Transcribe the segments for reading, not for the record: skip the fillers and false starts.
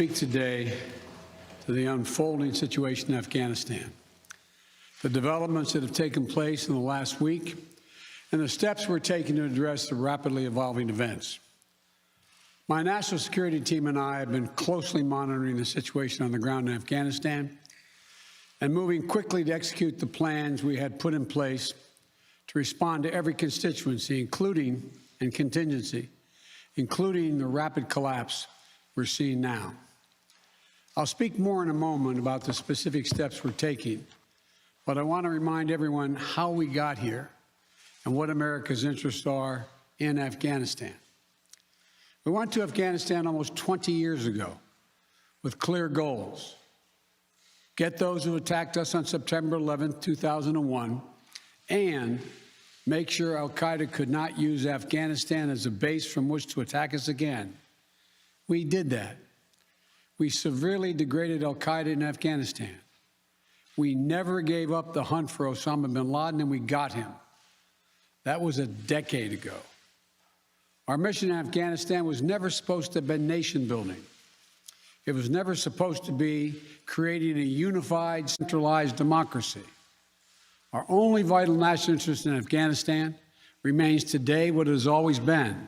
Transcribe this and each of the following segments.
speak today to the unfolding situation in Afghanistan, the developments that have taken place in the last week, and the steps we're taking to address the rapidly evolving events. My national security team and I have been closely monitoring the situation on the ground in Afghanistan and moving quickly to execute the plans we had put in place to respond to every constituency, including and contingency, including the rapid collapse we're seeing now. I'll speak more in a moment about the specific steps we're taking, but I want to remind everyone how we got here and what America's interests are in Afghanistan. We went to Afghanistan almost 20 years ago with clear goals. Get those who attacked us on September 11, 2001, and make sure al-Qaeda could not use Afghanistan as a base from which to attack us again. We did that. We severely degraded al-Qaeda in Afghanistan. We never gave up the hunt for Osama bin Laden, and we got him. That was a decade ago. Our mission in Afghanistan was never supposed to have been nation building. It was never supposed to be creating a unified, centralized democracy. Our only vital national interest in Afghanistan remains today what it has always been: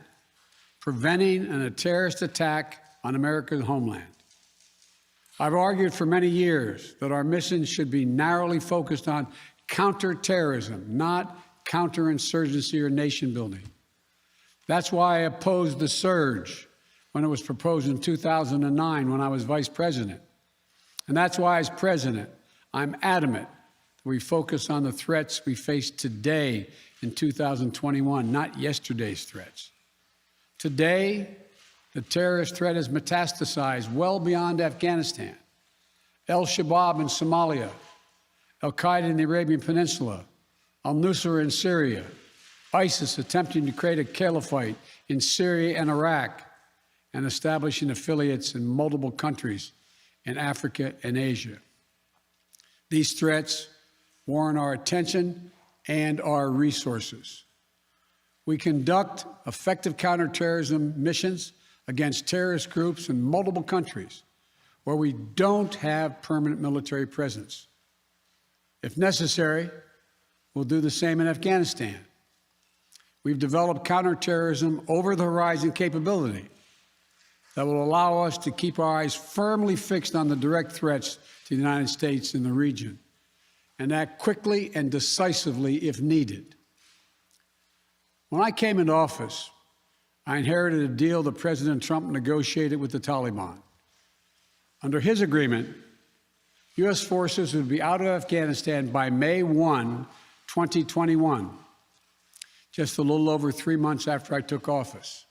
preventing a terrorist attack on America's homeland. I've argued for many years that our mission should be narrowly focused on counterterrorism, not counterinsurgency or nation building. That's why I opposed the surge when it was proposed in 2009 when I was vice president. And that's why, as president, I'm adamant that we focus on the threats we face today in 2021, not yesterday's threats. Today, the terrorist threat has metastasized well beyond Afghanistan. Al-Shabaab in Somalia, al-Qaeda in the Arabian Peninsula, al-Nusra in Syria, ISIS attempting to create a caliphate in Syria and Iraq, and establishing affiliates in multiple countries in Africa and Asia. These threats warrant our attention and our resources. We conduct effective counterterrorism missions against terrorist groups in multiple countries where we don't have permanent military presence. If necessary, we'll do the same in Afghanistan. We've developed counterterrorism over-the-horizon capability that will allow us to keep our eyes firmly fixed on the direct threats to the United States and the region, and act quickly and decisively if needed. When I came into office, I inherited a deal that President Trump negotiated with the Taliban. Under his agreement, U.S. forces would be out of Afghanistan by May 1, 2021, just a little over 3 months after I took office.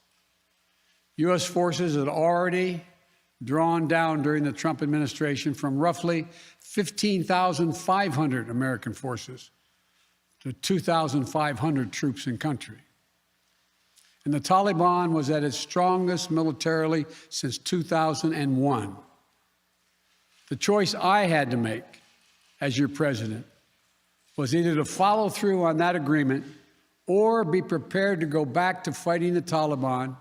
U.S. forces had already drawn down during the Trump administration from roughly 15,500 American forces to 2,500 troops in country. And the Taliban was at its strongest militarily since 2001. The choice I had to make as your president was either to follow through on that agreement or be prepared to go back to fighting the Taliban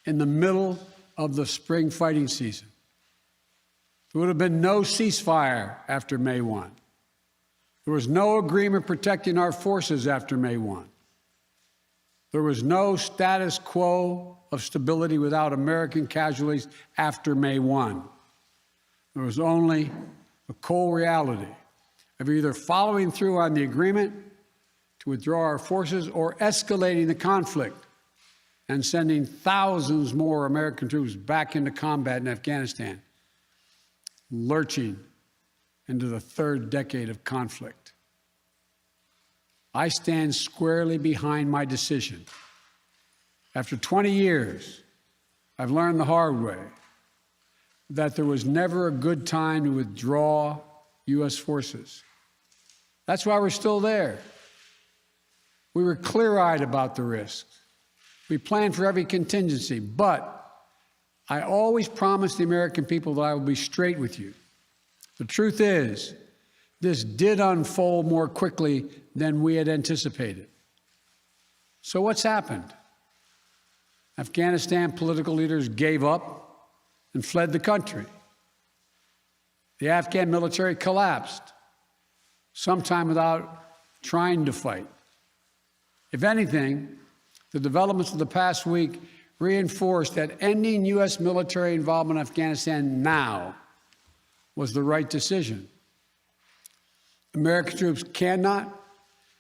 in the middle of the spring fighting season. There would have been no ceasefire after May 1. There was no agreement protecting our forces after May 1. There was no status quo of stability without American casualties after May 1. There was only the cold reality of either following through on the agreement to withdraw our forces or escalating the conflict and sending thousands more American troops back into combat in Afghanistan, lurching into the third decade of conflict. I stand squarely behind my decision. After 20 years, I've learned the hard way that there was never a good time to withdraw U.S. forces. That's why we're still there. We were clear-eyed about the risks. We planned for every contingency, but I always promised the American people that I would be straight with you. The truth is, this did unfold more quickly than we had anticipated. So what's happened? Afghanistan political leaders gave up and fled the country. The Afghan military collapsed, sometime without trying to fight. If anything, the developments of the past week reinforced that ending U.S. military involvement in Afghanistan now was the right decision. American troops cannot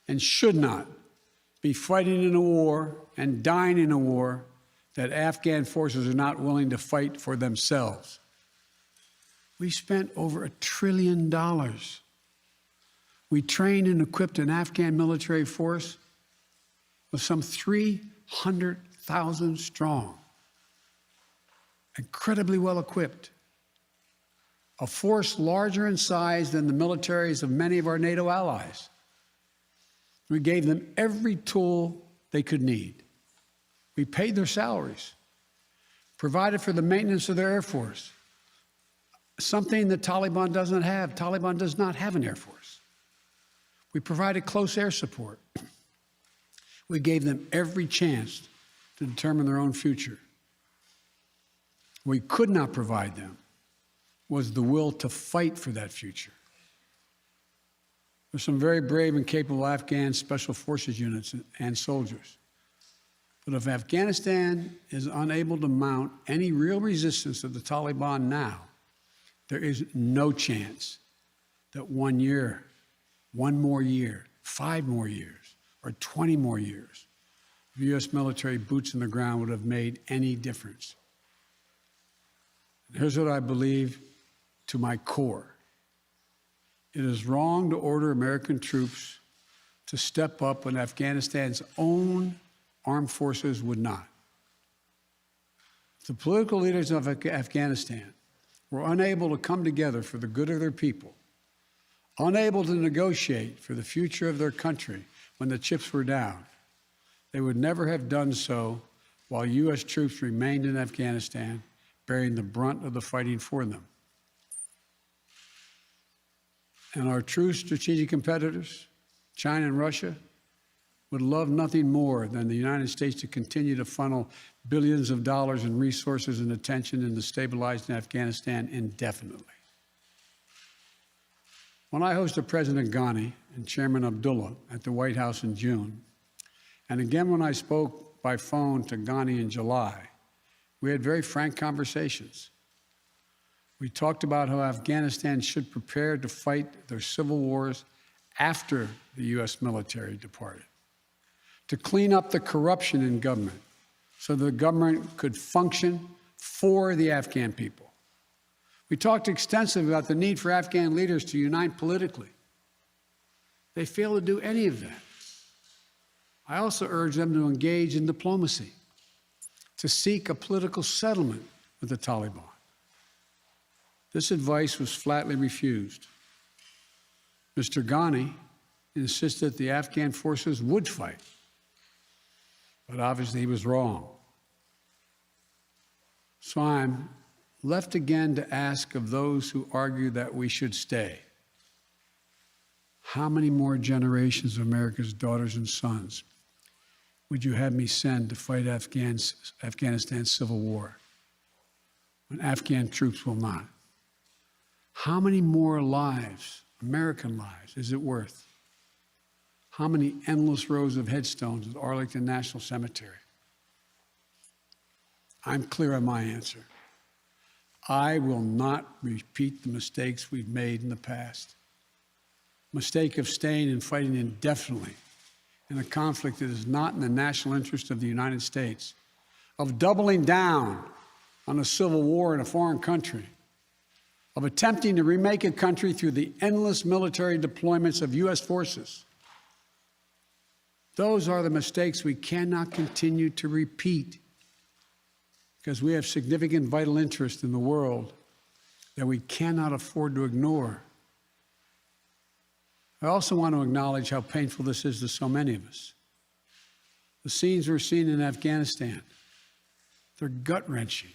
and should not be fighting in a war and dying in a war that Afghan forces are not willing to fight for themselves. We spent over $1 trillion. We trained and equipped an Afghan military force with some 300,000 strong, incredibly well equipped, a force larger in size than the militaries of many of our NATO allies. We gave them every tool they could need. We paid their salaries, provided for the maintenance of their Air Force, something the Taliban doesn't have. Taliban does not have an Air Force. We provided close air support. We gave them every chance to determine their own future. What we could not provide them was the will to fight for that future. There's some very brave and capable Afghan special forces units and soldiers. But if Afghanistan is unable to mount any real resistance to the Taliban now, there is no chance that 1 year, 1 more year, 5 more years, or 20 more years of U.S. military boots on the ground would have made any difference. Here's what I believe to my core. It is wrong to order American troops to step up when Afghanistan's own armed forces would not. The political leaders of Afghanistan were unable to come together for the good of their people, unable to negotiate for the future of their country when the chips were down. They would never have done so while U.S. troops remained in Afghanistan, bearing the brunt of the fighting for them. And our true strategic competitors, China and Russia, would love nothing more than the United States to continue to funnel billions of dollars in resources and attention into stabilizing Afghanistan indefinitely. When I hosted President Ghani and Chairman Abdullah at the White House in June, and again when I spoke by phone to Ghani in July, we had very frank conversations. We talked about how Afghanistan should prepare to fight their civil wars after the U.S. military departed, to clean up the corruption in government so the government could function for the Afghan people. We talked extensively about the need for Afghan leaders to unite politically. They failed to do any of that. I also urged them to engage in diplomacy, to seek a political settlement with the Taliban. This advice was flatly refused. Mr. Ghani insisted the Afghan forces would fight, but obviously he was wrong. So I'm left again to ask of those who argue that we should stay, how many more generations of America's daughters and sons would you have me send to fight Afghanistan's civil war when Afghan troops will not? How many more lives, American lives, is it worth? How many endless rows of headstones at Arlington National Cemetery? I'm clear on my answer. I will not repeat the mistakes we've made in the past. Mistake of staying and fighting indefinitely in a conflict that is not in the national interest of the United States, of doubling down on a civil war in a foreign country, of attempting to remake a country through the endless military deployments of U.S. forces. Those are the mistakes we cannot continue to repeat because we have significant vital interest in the world that we cannot afford to ignore. I also want to acknowledge how painful this is to so many of us. The scenes we're seeing in Afghanistan, they're gut-wrenching,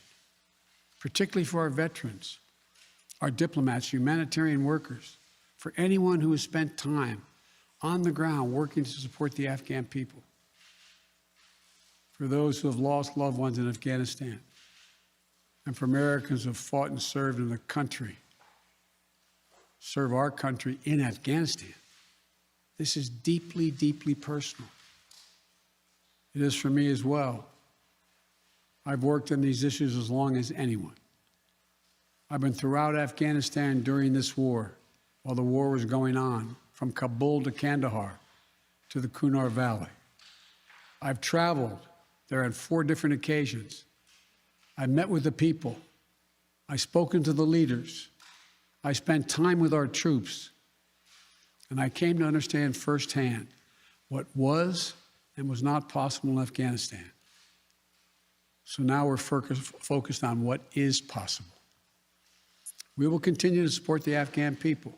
particularly for our veterans, our diplomats, humanitarian workers, for anyone who has spent time on the ground working to support the Afghan people, for those who have lost loved ones in Afghanistan, and for Americans who have fought and served in the country serve our country in Afghanistan. This is deeply, deeply personal. It is for me as well. I've worked on these issues as long as anyone. I've been throughout Afghanistan during this war, while the war was going on, from Kabul to Kandahar to the Kunar Valley. I've traveled there on 4 different occasions. I met with the people. I've spoken to the leaders. I spent time with our troops. And I came to understand firsthand what was and was not possible in Afghanistan. So now we're focused on what is possible. We will continue to support the Afghan people.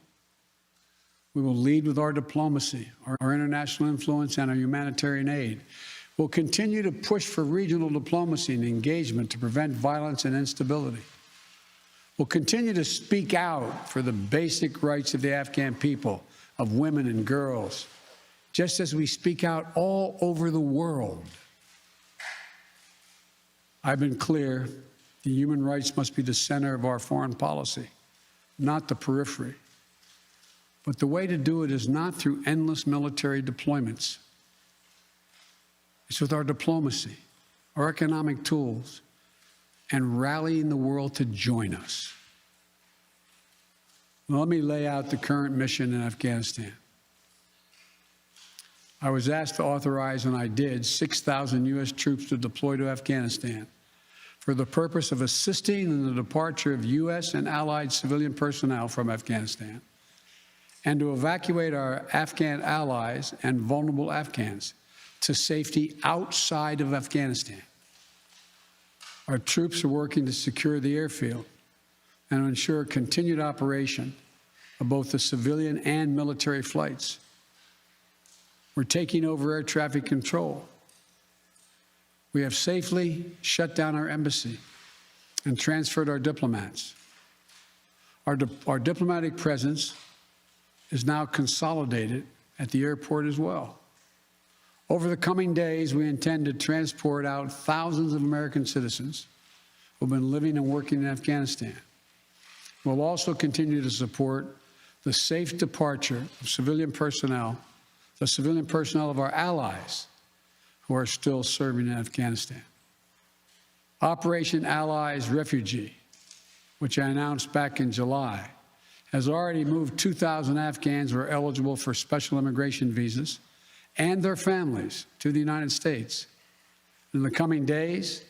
We will lead with our diplomacy, our international influence, and our humanitarian aid. We'll continue to push for regional diplomacy and engagement to prevent violence and instability. We'll continue to speak out for the basic rights of the Afghan people, of women and girls, just as we speak out all over the world. I've been clear, the human rights must be the center of our foreign policy, not the periphery. But the way to do it is not through endless military deployments. It's with our diplomacy, our economic tools, and rallying the world to join us. Now, let me lay out the current mission in Afghanistan. I was asked to authorize, and I did, 6,000 U.S. troops to deploy to Afghanistan for the purpose of assisting in the departure of U.S. and allied civilian personnel from Afghanistan, and to evacuate our Afghan allies and vulnerable Afghans to safety outside of Afghanistan. Our troops are working to secure the airfield and to ensure continued operation of both the civilian and military flights. We're taking over air traffic control. We have safely shut down our embassy and transferred our diplomats. Our diplomatic presence is now consolidated at the airport as well. Over the coming days, we intend to transport out thousands of American citizens who've been living and working in Afghanistan. We'll also continue to support the safe departure of civilian personnel, the civilian personnel of our allies who are still serving in Afghanistan. Operation Allies Refugee, which I announced back in July, has already moved 2,000 Afghans who are eligible for special immigration visas and their families to the United States. In the coming days,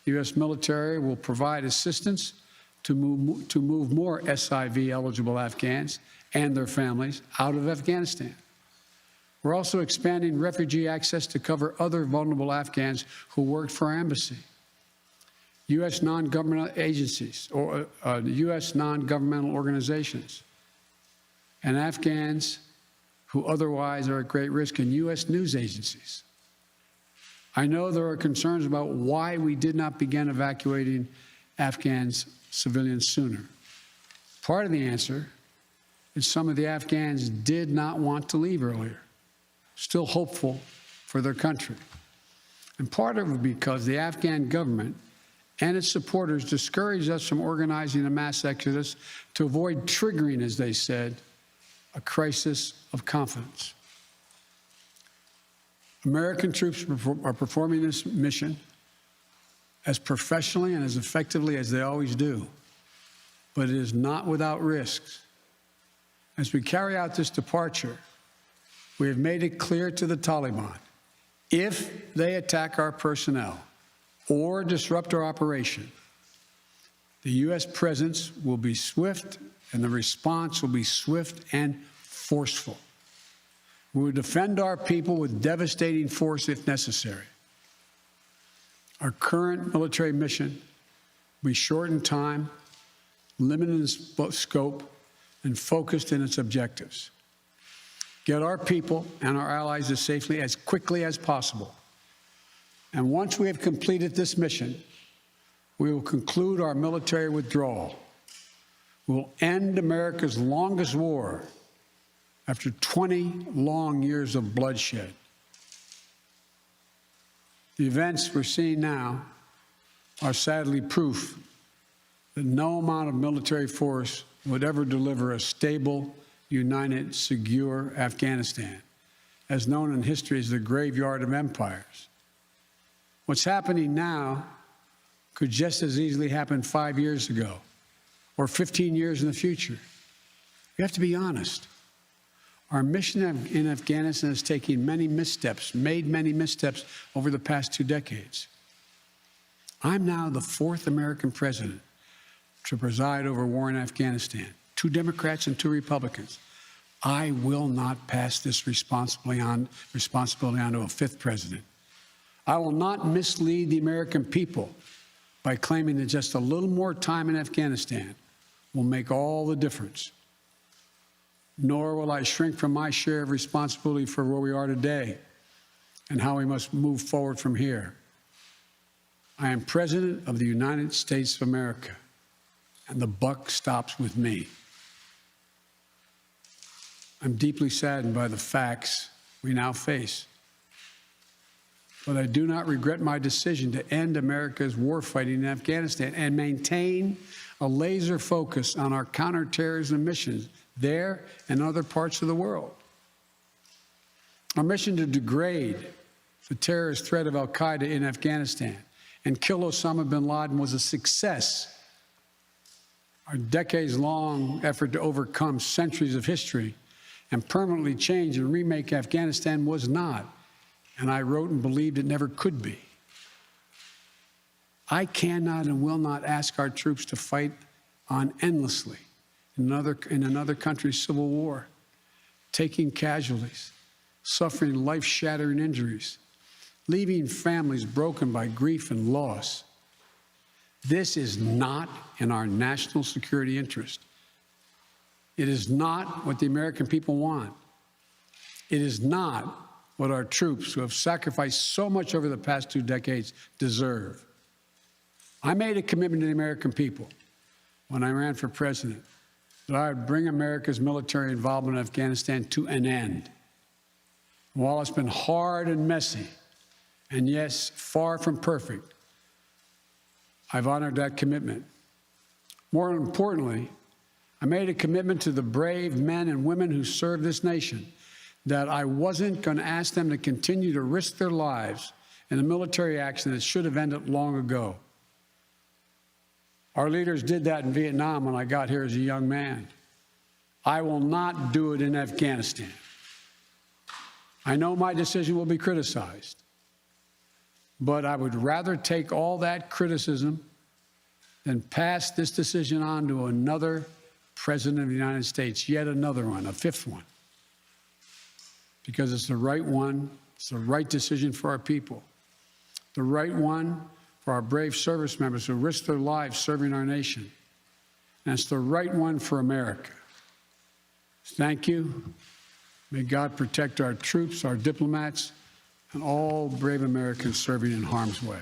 the U.S. military will provide assistance to move more SIV-eligible Afghans and their families out of Afghanistan. We're also expanding refugee access to cover other vulnerable Afghans who worked for our embassy. U.S. non-governmental agencies or U.S. non-governmental organizations and Afghans who otherwise are at great risk, and U.S. news agencies. I know there are concerns about why we did not begin evacuating Afghans civilians sooner. Part of the answer is some of the Afghans did not want to leave earlier, still hopeful for their country. And part of it because the Afghan government and its supporters discouraged us from organizing a mass exodus to avoid triggering, as they said, a crisis of confidence. American troops are performing this mission as professionally and as effectively as they always do, but it is not without risks. As we carry out this departure, we have made it clear to the Taliban, if they attack our personnel or disrupt our operation, the U.S. presence will be swift and the response will be swift and forceful. We will defend our people with devastating force if necessary. Our current military mission will be short in time, limited in scope, and focused in its objectives. Get our people and our allies as safely as quickly as possible. And once we have completed this mission, we will conclude our military withdrawal. We will end America's longest war after 20 long years of bloodshed. The events we're seeing now are sadly proof that no amount of military force would ever deliver a stable, united, secure Afghanistan, as known in history as the graveyard of empires. What's happening now could just as easily happen 5 years ago or 15 years in the future. We have to be honest. Our mission in Afghanistan is taking many missteps, made many missteps over the past 2 decades. I'm now the 4th American president to preside over war in Afghanistan, 2 Democrats and 2 Republicans. I will not pass this responsibility on to a 5th president. I will not mislead the American people by claiming that just a little more time in Afghanistan will make all the difference. Nor will I shrink from my share of responsibility for where we are today and how we must move forward from here. I am President of the United States of America, and the buck stops with me. I'm deeply saddened by the facts we now face, but I do not regret my decision to end America's warfighting in Afghanistan and maintain a laser focus on our counterterrorism missions there and other parts of the world. Our mission to degrade the terrorist threat of al-Qaeda in Afghanistan and kill Osama bin Laden was a success. Our decades-long effort to overcome centuries of history and permanently change and remake Afghanistan was not, and I wrote and believed it never could be. I cannot and will not ask our troops to fight on endlessly in another country's civil war, taking casualties, suffering life-shattering injuries, leaving families broken by grief and loss. This is not in our national security interest. It is not what the American people want. It is not what our troops, who have sacrificed so much over the past 2 decades, deserve. I made a commitment to the American people when I ran for president that I would bring America's military involvement in Afghanistan to an end. While it's been hard and messy, and yes, far from perfect, I've honored that commitment. More importantly, I made a commitment to the brave men and women who serve this nation that I wasn't going to ask them to continue to risk their lives in a military action that should have ended long ago. Our leaders did that in Vietnam when I got here as a young man. I will not do it in Afghanistan. I know my decision will be criticized, but I would rather take all that criticism than pass this decision on to another president of the United States, yet another one, a 5th one, because it's the right one, it's the right decision for our people, the right one for our brave service members who risk their lives serving our nation, and it's the right one for America. Thank you. May God protect our troops, our diplomats, and all brave Americans serving in harm's way.